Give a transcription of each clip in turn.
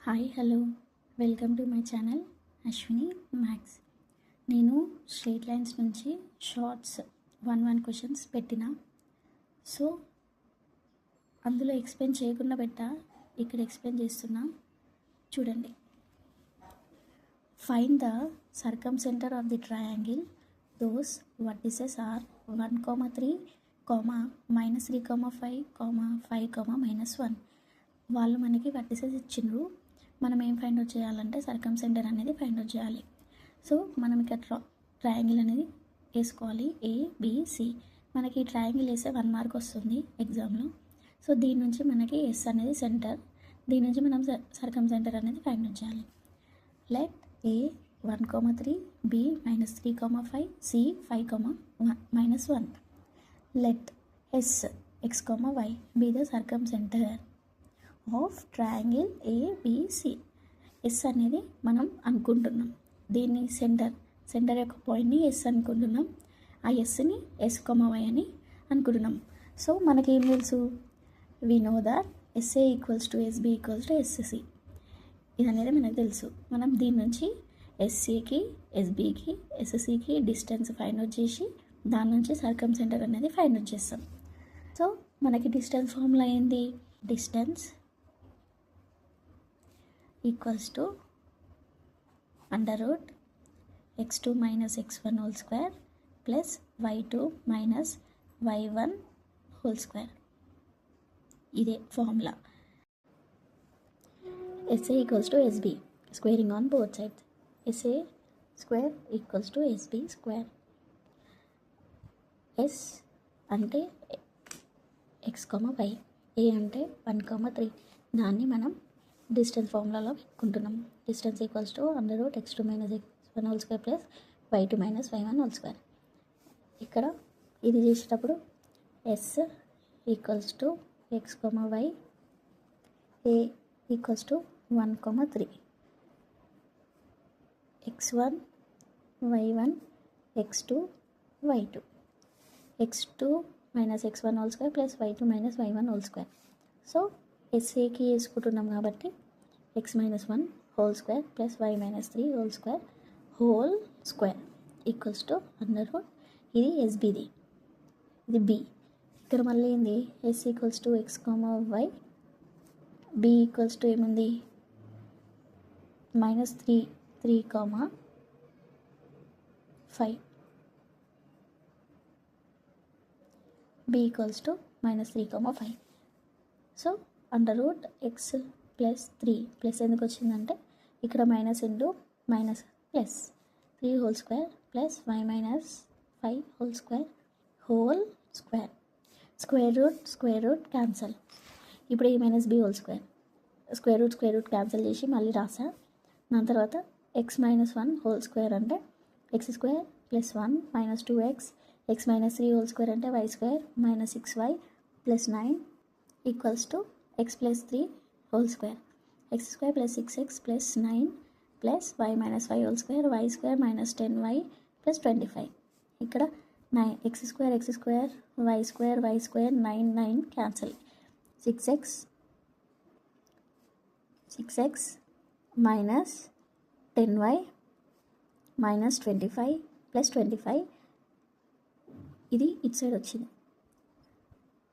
Hi hello welcome to my channel Ashwini maths. నేను straight lines నుంచి shorts 1 questions పెట్టిన. So అందులో ఎక్స్ప్లెయిన్ చేయకుండా ఇక్కడ ఎక్స్ప్లెయిన్ చేస్తున్నా, చూడండి. Find the circumcentre of the triangle those vertices are 1, 3, -3, 5, 5, -1. వాళ్ళు మనకి వర్టిసెస్ ఇచ్చిండ్రు. మనం ఏం ఫైండ్ అవుట్ చేయాలంటే సర్కమ్ సెంటర్ అనేది ఫైండ్ అవుట్ చేయాలి. సో మనం ఇక్కడ ట్రయాంగిల్ అనేది వేసుకోవాలి, ABC. మనకి ట్రయాంగిల్ వేస్తే 1 మార్క్ వస్తుంది ఎగ్జామ్లో. సో దీని నుంచి మనకి ఎస్ అనేది సెంటర్, దీని నుంచి మనం సర్కమ్ సెంటర్ అనేది ఫైండ్ అవుట్ చేయాలి. Let A 1, 3, B -3, 5, C 5, -1. Let S x, y be the circumcenter of triangle ABC. S అనేది మనం అనుకుంటున్నాం, దీన్ని సెంటర్ యొక్క పాయింట్ని ఎస్ అనుకుంటున్నాం. ఆ ఎస్ని S, y అని అనుకుంటున్నాం. సో మనకేం తెలుసు, we know that SA = SB = SC. ఇది అనేది మనకు తెలుసు. మనం దీని నుంచి SCకి, SBకి, SCకి డిస్టెన్స్ ఫైండ్ అవుట్ చేసి దాని నుంచి సర్కమ్ సెంటర్ అనేది ఫైండ్ అవుట్ చేస్తాం. సో మనకి డిస్టెన్స్ ఫార్ములా ఏంది, distance equals to √x2 - x1 whole square plus y2 - y1 whole square. ఇదే ఫార్ములా. SA = SB, squaring on both sides. SA square = SB square. S అంటే x, y, A అంటే 1, 3. దాన్ని మనం distance ఫార్ములాలో పెట్టుకుంటున్నాం. Distance equals to √x2 - x1 whole square plus y2 - y1 whole square. ఇక్కడ ఇది చేసేటప్పుడు S = x, y, A = 1, 3, x1, y1, x2, y2, x2 - x1 whole square plus y2 - y1 whole square. So SAకి వేసుకుంటున్నాం కాబట్టి x - 1 whole square plus y - 3 whole square equals to √. ఇది SBది, ఇది B. ఇక్కడ మళ్ళీ ఏంది, S = x, y, B = ఏముంది -3, 5. B = -3, 5. So √x plus 3 plus ఎందుకు వచ్చిందంటే ఇక్కడ minus into minus plus 3 whole square plus y - 5 whole square. Square root cancel. ఇప్పుడు A - B whole square. Square root cancel చేసి మళ్ళీ రాసా. దాని తర్వాత x - 1 హోల్ స్క్వేర్ అంటే x² + 1 -2x, x - 3 whole square అంటే y² -6y + 9 equals to x + 3 whole square, x² + 6x + 9 plus y - 5 whole square, y² - 10y + 25. ఇక్కడ x² y² 9 cancel. 6x - 10y - 25 + 25. ఇది ఇటు సైడ్ వచ్చింది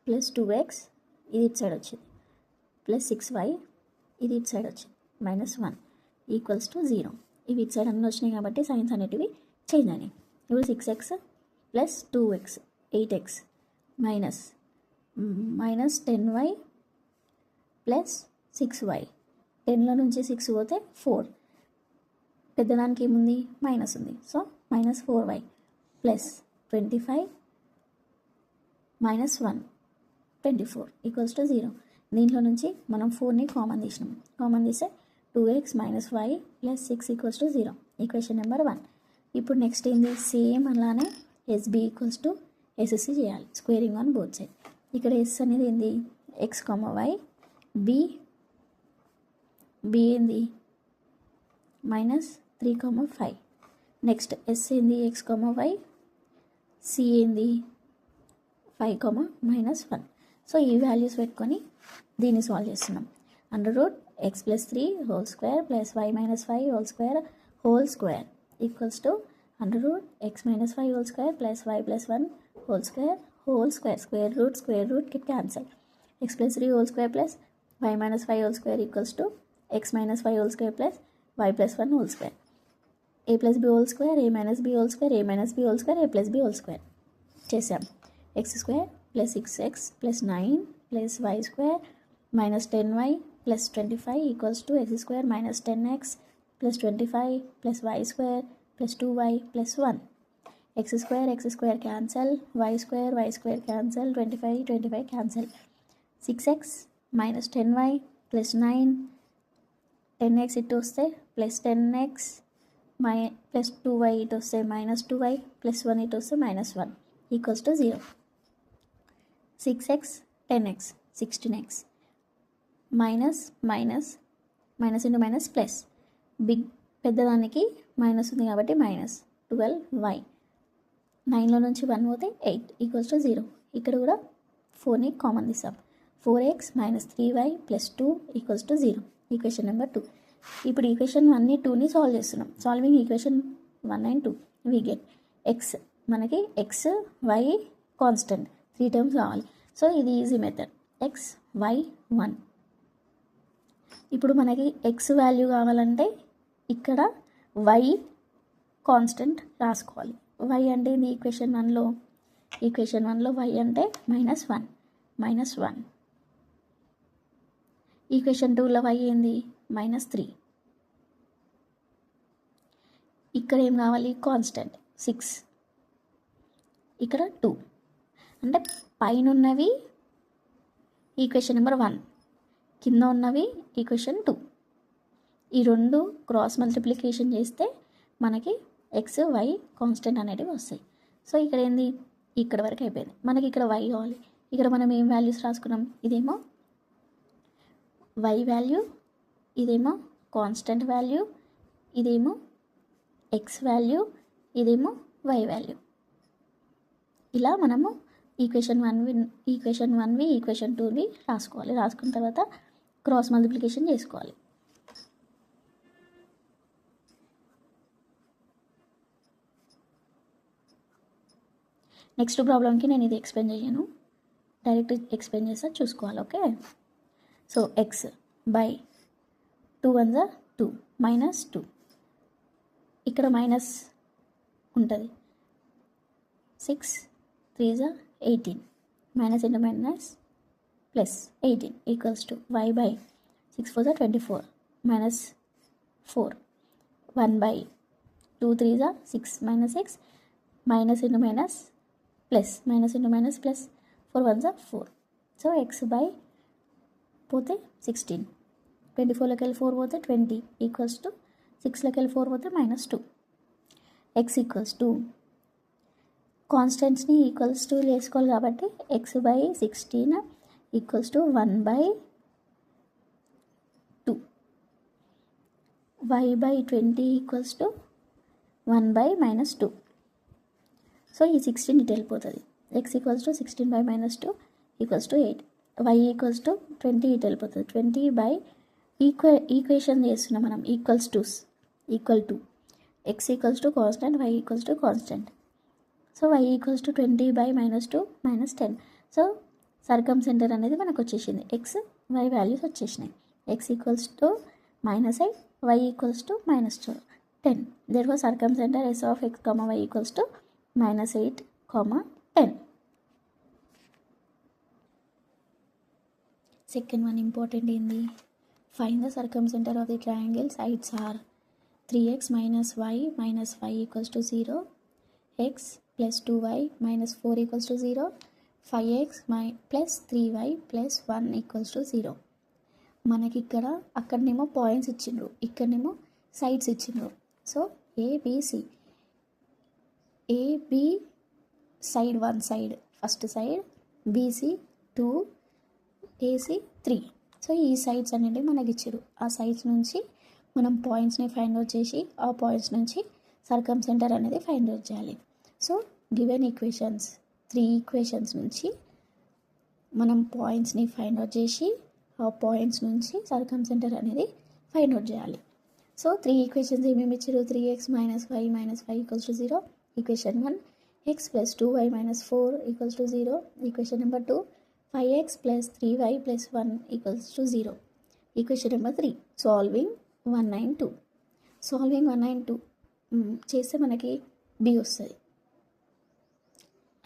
ప్లస్ 2x, ఇది ఇటు side వచ్చింది plus 6y, ఇది ఇటు సైడ్ వచ్చింది -1 ఈక్వల్స్ టు 0. ఇవి ఇటు సైడ్ అన్నీ వచ్చినాయి కాబట్టి సైన్స్ అనేటివి చేంజ్ అయినాయి. ఇప్పుడు 6x + 2x 8x -10y + 6y. 10లో నుంచి 6 పోతే 4. పెద్దదానికి ఏముంది, మైనస్ ఉంది. So -4y plus 25 -1 24 equals to 0. దీంట్లో నుంచి మనం 4ని కామన్ తీసినాం. కామన్ తీస్తే 2x - y + 6 = 0. Equation number 1. ఇప్పుడు నెక్స్ట్ ఏంది, సేమ్ అలానే SB = SC చేయాలి, స్క్వేరింగ్ ఆన్ బోత్ సైడ్. ఇక్కడ S అనేది ఏంది, x, y, B ఏంది -3, 5. నెక్స్ట్ S ఏంది x, y, C ఏంది 5, -1. సో ఈ వాల్యూస్ పెట్టుకొని దీన్ని సాల్వ్ చేస్తున్నాం. Under root x plus 3 whole square plus y minus 5 whole square equals to under root x minus 5 whole square plus y plus 1 whole square square root get cancel. X plus 3 whole square plus y minus 5 whole square equals to x minus 5 whole square plus y plus 1 whole square. A plus b whole square, a minus b whole square, a minus b whole square, a plus b whole square. చేసాం. x square plus 6x plus 9 plus y square minus 10y plus 25 equals to x square minus 10x plus 25 plus y square plus 2y plus 1. x square cancel, y square cancel, 25 cancel. 6x minus 10y plus 9, 10x ఇటు వస్తే plus 10x plus 2y ఇటు వస్తే minus 2y plus 1 ఇటు వస్తే minus 1 equals to 0. 6x 10x 16x minus into minus plus పెద్దదానికి minus ఉంది కాబట్టి minus 12y 9లో నుంచి 1 పోతే 8 ఈక్వల్స్ టు 0. ఇక్కడ కూడా 4ని కామన్ తీసాం. 4x minus 3y plus 2 equals to 0. Equation number 2. ఇప్పుడు ఈక్వేషన్ 1ని 2ని సాల్వ్ చేస్తున్నాం. Solving equation 1 and 2 we get x, మనకి x y కాన్స్టెంట్ 3 టర్మ్స్ కావాలి. సో ఇది ఈజీ మెథడ్. x y 1. ఇప్పుడు మనకి x వాల్యూ కావాలంటే ఇక్కడ y కాన్స్టెంట్ రాసుకోవాలి. y అంటే ఇది ఈక్వేషన్ 1లో y అంటే -1. ఈక్వేషన్ 2లో y ఏంది -3. ఇక్కడ ఏం కావాలి కాన్స్టెంట్ 6, ఇక్కడ 2. అంటే పైన ఉన్నవి ఈక్వేషన్ నెంబర్ 1, కింద ఉన్నవి ఈక్వేషన్ 2. ఈ రెండు క్రాస్ మల్టిప్లికేషన్ చేస్తే మనకి x y కాన్స్టెంట్ అనేటివి వస్తాయి. సో ఇక్కడ ఏంది ఇక్కడ వరకు అయిపోయింది. మనకి ఇక్కడ y కావాలి. ఇక్కడ మనం ఏం వాల్యూస్ రాసుకున్నాం, ఇదేమో y వాల్యూ, ఇదేమో కాన్స్టెంట్ వాల్యూ, ఇదేమో x వాల్యూ, ఇదేమో y వాల్యూ. ఇలా మనము ఈక్వేషన్ 1వి ఈక్వేషన్ 2వి రాసుకోవాలి. రాసుకున్న తర్వాత క్రాస్ మల్టిప్లికేషన్ చేసుకోవాలి. నెక్స్ట్ ప్రాబ్లంకి నేను ఇది ఎక్స్ప్లెయిన్ చేయను, డైరెక్ట్ ఎక్స్ప్లెయిన్ చేస్తా, చూసుకోవాలి. ఓకే. సో x బై 2 1 2 -2, ఇక్కడ మైనస్ ఉంటుంది. 6 3 18, minus into minus plus 18 equals to y by 6 4 24 -4, 1 by 2 3 6 -6, minus into minus plus, minus into minus plus, 4 1 4. So x by పోతే 16, 24లోకి వెళ్ళి 4 పోతే 20 ఈక్వల్స్ టు 6లోకి వెళ్ళి 4 పోతే -2. x ఈక్వల్స్ టు కాన్స్టెంట్స్ని ఈక్వల్స్ టు వేసుకోవాలి కాబట్టి x by 16 equals to 1 by 2, y by 20 equals to 1 by -2. So ఈ 16 ఇటు వెళ్ళిపోతుంది. x equals to 16 by -2 equals to 8, y equals to 20 ఇటు వెళ్ళిపోతుంది. 20 బై ఈక్వేషన్ చేస్తున్నాం మనం, equal to x equals to constant, y equals to constant. So y equals to 20 by -2 -10. So circumcentre అనేది మనకు వచ్చేసింది. x y వాల్యూస్ వచ్చేసినాయి. x equals to -8, y equals to -10. Therefore circumcentre s of x, y equals to -8, 10. Second one important ఏంది, find the circumcentre of the triangle. Sides are 3x minus y minus 5 equals to 0, x plus 2y minus 4 equals to 0, 5x plus 3y plus 1 equals to 0. మనకి ఇక్కడ అక్కడనేమో points ఇచ్చిండ్రు, ఇక్కడనేమో sides ఇచ్చిండ్రు. So ABC, AB side 1 side, first side, BC 2, AC 3. So ఈ sides అనేవి మనకి ఇచ్చారు. ఆ సైడ్స్ నుంచి మనం పాయింట్స్ని ఫైండ్ అవుట్ చేసి ఆ పాయింట్స్ నుంచి సర్కమ్ సెంటర్ అనేది ఫైండ్ అవుట్ చేయాలి. సో గివెన్ ఈక్వేషన్స్, 3 ఈక్వేషన్స్ నుంచి మనం పాయింట్స్ని ఫైండ్ అవుట్ చేసి ఆ పాయింట్స్ నుంచి సర్కమ్ సెంటర్ అనేది ఫైండ్ అవుట్ చేయాలి. సో 3 ఈక్వేషన్స్ ఏమేమి ఇచ్చారు? 3x - y - 5 = 0. Equation 1 x + 2y - 4 = 0. Equation number 2 5x + 3y + 1 = 0. Equation number 3 solving 192. Solving 192 చేస్తే మనకి b వస్తుంది.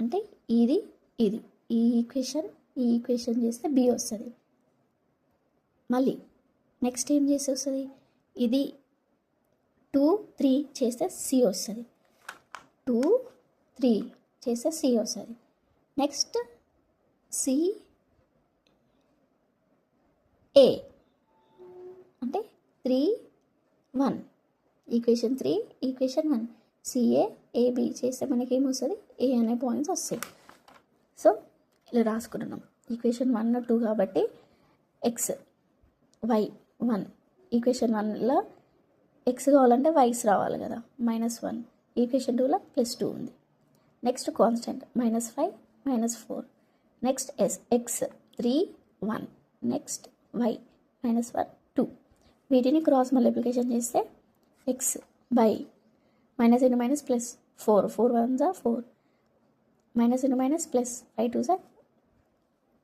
అంటే ఇది ఈ ఈక్వేషన్ చేస్తే b వస్తుంది. మళ్ళీ నెక్స్ట్ ఏం చేస్తే వస్తుంది? ఇది 2 3 చేస్తే c వస్తుంది. 2 3 చేస్తే c వస్తుంది. నెక్స్ట్ c a అంటే 3 1 ఈక్వేషన్ 3 ఈక్వేషన్ 1 CA AB చేస్తే మనకి ఏమొస్తుంది? A అనే పాయింట్స్ వస్తాయి. సో ఇలా రాసుకుంటున్నాం. ఈక్వేషన్ 1 2 కాబట్టి x y 1 ఈక్వేషన్ 1లో x కావాలంటే వైస్ రావాలి కదా, -1. ఈక్వేషన్ 2లో +2 ఉంది. Next constant -5 -4. Next x 3 1. Next y -1 2. వీటిని క్రాస్ మల్టిప్లికేషన్ చేస్తే x by -(-) +4 4 1 4 -(-) +5 2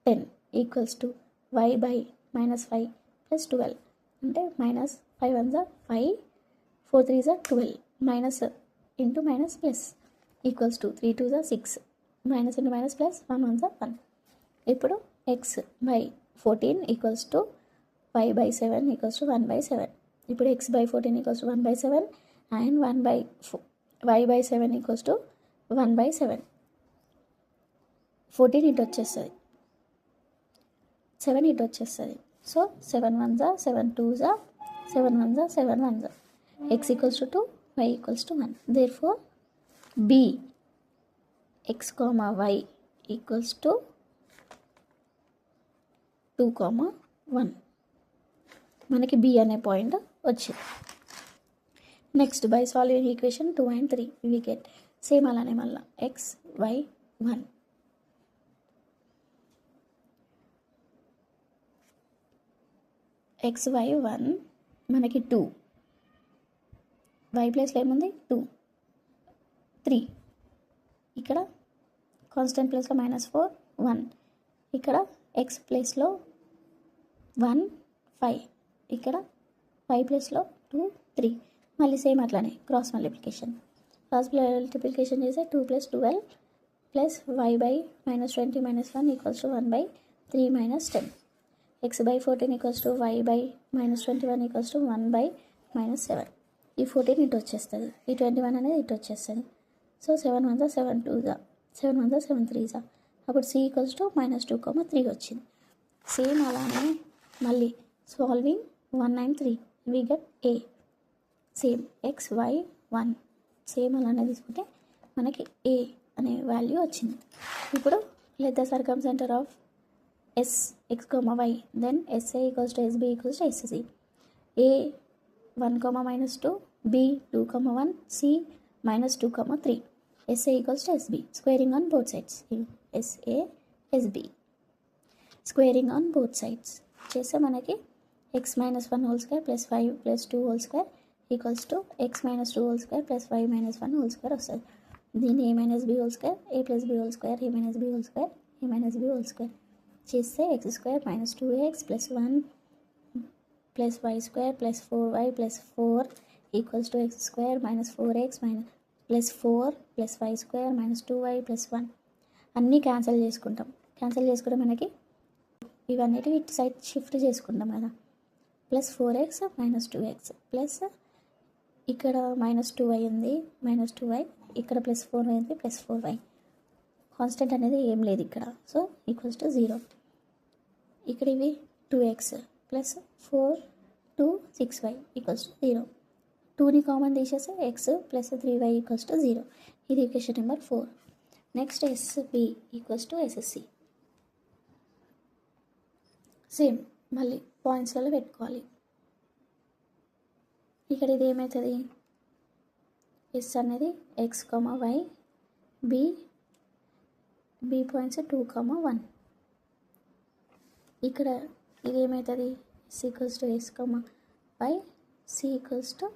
10 equals to y by -5 + 12 అంటే -5 1 5 4 3 12 minus into minus plus equals to 3 2 6 minus into minus plus 1 1 1. ఇప్పుడు x by 14 equals to y by 7 equals to 1/7. ఇప్పుడు x by 14 equals to 1/7 and y by 7 equals to 1/7. 14 ఇటు వచ్చేస్తుంది, 7 ఇటు వచ్చేస్తుంది. So 7 1 7 2 7 1 7 1. x equals to 2, y equals to 1. Therefore b x, y equals to 2, 1. మనకి b అనే point వచ్చింది. Next by solving equation 2 and 3 we get same అలానే మళ్ళీ x y 1. x y 1 మనకి 2, y ప్లేస్లో ఏముంది 2 3, ఇక్కడ కాన్స్టెంట్ ప్లేస్లో -4 1, ఇక్కడ x ప్లేస్లో 1 5, ఇక్కడ y ప్లేస్లో 2 3. మళ్ళీ సేమ్ అట్లానే క్రాస్ మల్టిప్లికేషన్ చేస్తే 2 + 12 plus y by -20 -1 equals to 1/3 -10. x by 14 equals to y by -21 equals to 1/-7. ఈ 14 ఇటు వచ్చేస్తుంది, ఈ 21 అనేది ఇటు వచ్చేస్తుంది. సో 7 1 7 2 7 1 7 3 అప్పుడు c ఈక్వల్స్ టు -2, 3 వచ్చింది. సేమ్ అలానే మళ్ళీ solving 1 and 3 we get a. Same x y 1 same అలానే తీసుకుంటే మనకి a అనే వాల్యూ వచ్చింది. ఇప్పుడు let the circumcentre of s x, y, then sa equals to sb equals to sc. a 1, -2, b 2, 1, c -2, 3. sa equals to sb. Squaring on both sides. sa sb squaring on both sides చేస్తే మనకి x - 1 whole square plus 5 + 2 whole square equals to x - 2 whole square plus 5 - 1 whole square వస్తుంది. దీన్ని a - b whole square, a + b whole square, a - b whole square, a - b whole square చేస్తే x² - 2x + 1 + y² + 4y + 4 equals to x² - 4x + 4 + y² - 2y + 1. అన్నీ cancel చేసుకుంటాం. Cancel చేసుకుంటే మనకి ఇవన్నిటి ఇటు side shift చేసుకుంటాం కదా. +4x - 2x ప్లస్ ఇక్కడ -2y ఉంది, -2y ఇక్కడ +4y ఉంది, +4y. కాన్స్టెంట్ అనేది ఏం లేదు ఇక్కడ. So equals to 0. ఇక్కడ ఇవి 2x plus 4 2 6y equals to 0. 2ని కామన్ తీసేస్తే x plus 3y equals to 0. ఇది equation number 4. Next SB equals to SC. Same మళ్ళీ పాయింట్స్లలో పెట్టుకోవాలి. ఇక్కడ ఇది ఏమవుతుంది? ఎస్ అనేది x, y, b పాయింట్స్ 2, 1. ఇక్కడ ఇది ఏమవుతుంది S equals to S comma y C equals to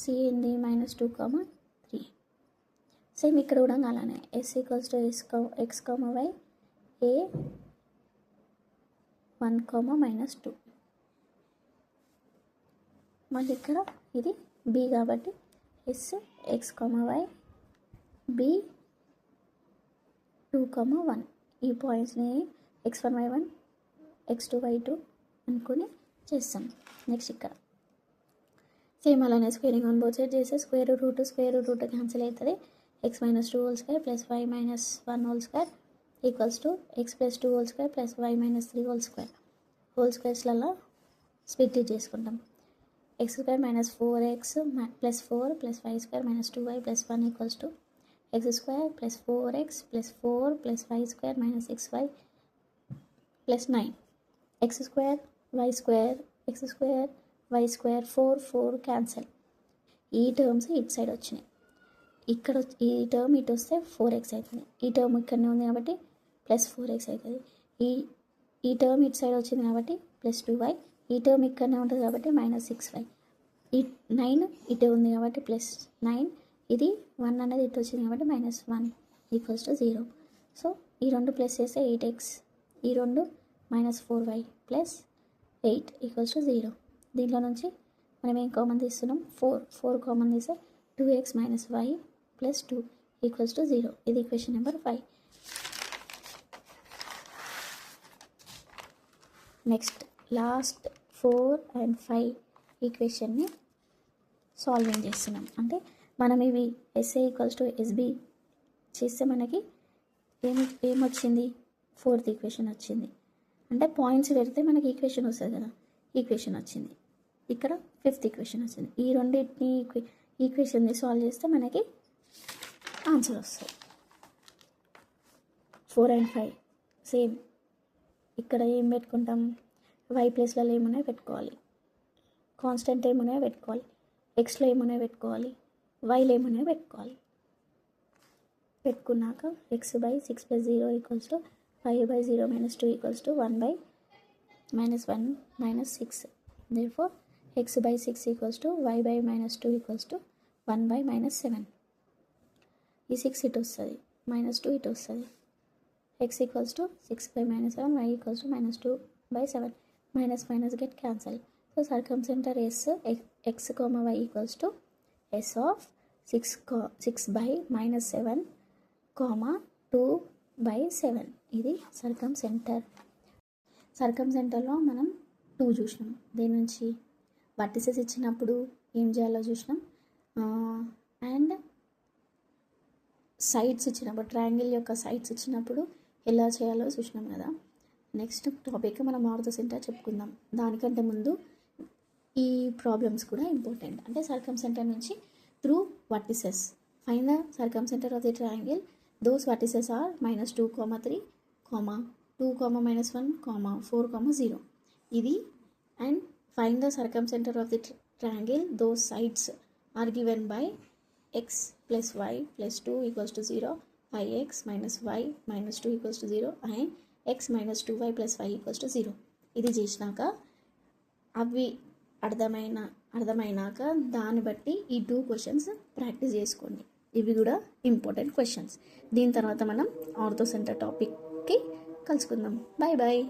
C ఏంది -2, 3. సేమ్ ఇక్కడ కూడా అలానే S equals to x comma y A 1, -2. మళ్ళీ ఇక్కడ ఇది బి కాబట్టి S x comma y B 2, 1. ఈ పాయింట్స్ని x1 y1 x2 y2 అనుకొని చేస్తాం. నెక్స్ట్ ఇక్కడ సేమ్ అలానే స్క్వేరింగ్ ఆన్ బోత్ సైడ్ చేస్తే స్క్వేర్ రూట్ క్యాన్సిల్ అవుతుంది. x - 2 whole square plus y - 1 whole square equals to x + 2 whole square plus y - 3 whole square. Whole స్క్వేర్స్లలో split చేసుకుంటాం. x² - 4x + 4 + y² - 2y + 1 equals to x² + 4x + 4 + y² - 6y + 9. x² y² 4 cancel. ఈ terms ఇటు side వచ్చినాయి. ఇక్కడ ఈ term ఇటు వస్తే 4x అవుతుంది. ఈ టర్మ్ ఇక్కడనే ఉంది కాబట్టి +4x అవుతుంది. ఈ టర్మ్ ఇటు సైడ్ వచ్చింది కాబట్టి +2y. ఈ టర్మ్ ఇక్కడనే ఉంటుంది కాబట్టి -6y. ఈ 9 ఇటు ఉంది కాబట్టి +9. ఇది 1 అనేది ఇటు వచ్చింది కాబట్టి -1 ఈక్వల్స్ టు 0. సో ఈ రెండు ప్లస్ చేస్తే 8x, ఈ రెండు -4y + 8 ఈక్వల్స్ టు 0. దీంట్లో నుంచి మనం ఏం కామన్ తీస్తున్నాం 4 కామన్ తీస్తే 2x - y + 2 ఈక్వల్స్ టు 0. ఇది equation number 5. Next last 4 and 5 ఈక్వేషన్ని సాల్వింగ్ చేస్తున్నాం. అంటే మనం ఇవి SA = SB చేస్తే మనకి ఏమొచ్చింది 4th ఈక్వేషన్ వచ్చింది. అంటే పాయింట్స్ పెడితే మనకి ఈక్వేషన్ వస్తుంది కదా, ఈక్వేషన్ వచ్చింది. ఇక్కడ 5th ఈక్వేషన్ వచ్చింది. ఈ రెండింటిని ఈక్వేషన్ని సాల్వ్ చేస్తే మనకి ఆన్సర్ వస్తుంది. 4 and 5 సేమ్. ఇక్కడ ఏం పెట్టుకుంటాం y ప్లేస్లలో ఏమున్నాయో పెట్టుకోవాలి, కాన్స్టెంట్ ఏమున్నాయో పెట్టుకోవాలి, ఎక్స్లో ఏమున్నాయో పెట్టుకోవాలి, వైలో ఏమున్నాయో పెట్టుకోవాలి. పెట్టుకున్నాక x/6 + 0 equals to 5/0 - 2 equals to 1/(-1 - 6). therefore x/6 equals to y/-2 equals to 1/-7. ఈ 6 ఇటు వస్తుంది, -2 ఇటు వస్తుంది. x equals to 6/-7, y equals to -2/7. Minus get cancel. So circumcentre S x, y equals to s of 6/-7, 2/7. ఇది సర్కంసెంటర్లో మనం 2 చూసినాం. దీని నుంచి వర్టిసెస్ ఇచ్చినప్పుడు ఏం చేయాలో చూసినాం, అండ్ సైడ్స్ ఇచ్చినప్పుడు ట్రయాంగిల్ యొక్క సైడ్స్ ఇచ్చినప్పుడు ఎలా చేయాలో చూసినాం కదా. నెక్స్ట్ టాపిక్ మనం ఆర్థోసెంటర్ చెప్పుకుందాం. దానికంటే ముందు ఈ ప్రాబ్లమ్స్ కూడా ఇంపార్టెంట్. అంటే సర్కంసెంటర్ నుంచి through vertices find the circumcentre of the triangle. Those vertices are -2, 3, 2, -1, 4, 0. ఇది and find the circumcentre of the triangle. Those sides are given by x + y + 2 equals to 0, 5x - y - 2 equals to 0 and x - 2y + 5 equals to 0. ఇది చేసినాక అవి అర్థమైనాక దాన్ని బట్టి ఈ 2 questions practice చేసుకోండి. ఇవి కూడా ఇంపార్టెంట్ క్వశ్చన్స్. దీని తర్వాత మనం ఆర్థోసెంటర్ టాపిక్కి కలుసుకుందాం. Bye bye.